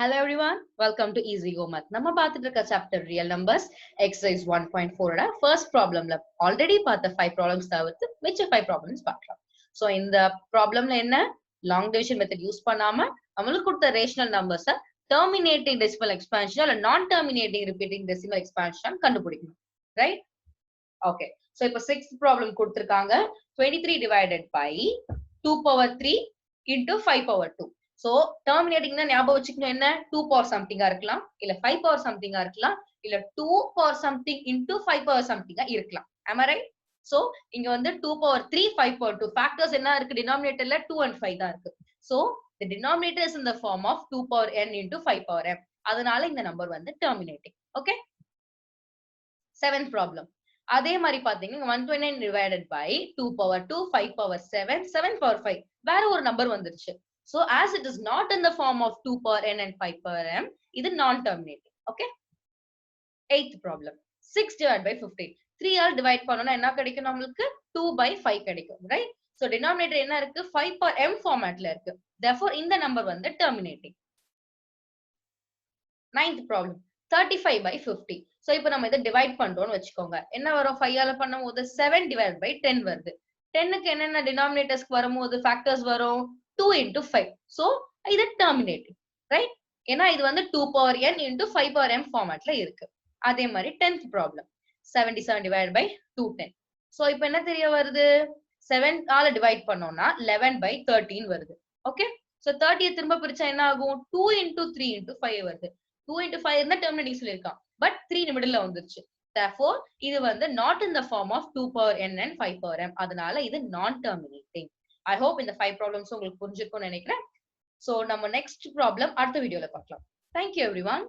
Hello everyone, welcome to Easy Go Math. நம்ம பார்த்துட்டு இருக்க chapter real numbers exercise 1.4 first problemல already பார்த்த 5 problems தவிர்த்து மிச்ச 5 problems பார்க்கலாம். So இந்த problemல என்ன long division method யூஸ் பண்ணாம நம்மளுக்கு கொடுத்த rational numbers terminating decimal expansion இல்ல non terminating repeating decimal expansion கண்டுபிடிக்கணும். Right? Okay. So இப்போ 6th problem கொடுத்திருக்காங்க 23 divided by 2 power 3 into 5 power 2. So terminating ஞாபகம் வச்சுக்கணும் என்ன 2 power something இருக்கலாம் இல்ல 5 power something இருக்கலாம் இல்ல 2 power something into 5 power something இருக்கலாம். Am I right? So இங்க வந்து 2 power 3 5 power 2 factors என்ன இருக்கு denominatorல 2 and 5 தான் இருக்கு. So the denominator is in the form of 2 power n into 5 power m. அதனால இந்த நம்பர் வந்து terminating. Okay? 7th problem. அதே மாதிரி பாத்தீங்கன்னா 129 divided by 2 power 2 5 power 7 7 power 5 வேற ஒரு நம்பர் வந்துருச்சு. So as it is not in the form of 2 power n and 5 power m, இது non-terminating. Okay. 8th problem. 6 divided by 15. 3 all divide பண்ணோம்னா என்ன கிடைக்கும் நம்மளுக்கு 2 by 5 கிடைக்கும். Right? So denominator என்ன இருக்கு 5 power m formatல இருக்கு. Therefore இந்த நம்பர் வந்து terminating. 9th problem. 35 by 50. So இப்போ நம்ம இதை divide பண்றோம்னு வச்சுக்கோங்க. என்ன வரும் 5 ஆல பண்ணும்போது 7 divided by 10 வருது. 10க்கு என்னென்ன denominators வரும்போது factors வரும் 2 into 5. So இது terminating. Right? ஏன்னா இது வந்து 2 power n into 5 power m formatல இருக்கு. அதே மாதிரி 10th problem. 77 divided by 210. So இப்போ என்ன தெரிய வருது 7 ஆல divide பண்ணோம்னா 11 by 13 வருது. Okay? So 30 திரும்ப பிரிச்சா என்ன ஆகும் 2 into 3 into 5 வருது. 2 into 5 இருந்தா terminating சொல்லிருக்கான். But 3 middle வந்துருச்சு. Therefore, இது வந்து not in the form of 2 power n and 5 power m. அதனால இது non-terminating. I hope இந்த 5 problems உங்களுக்கு புரிஞ்சிருக்கும்னு நினைக்கிறேன். So நம்ம next problem அடுத்த வீடியோல பார்க்கலாம். Thank you everyone.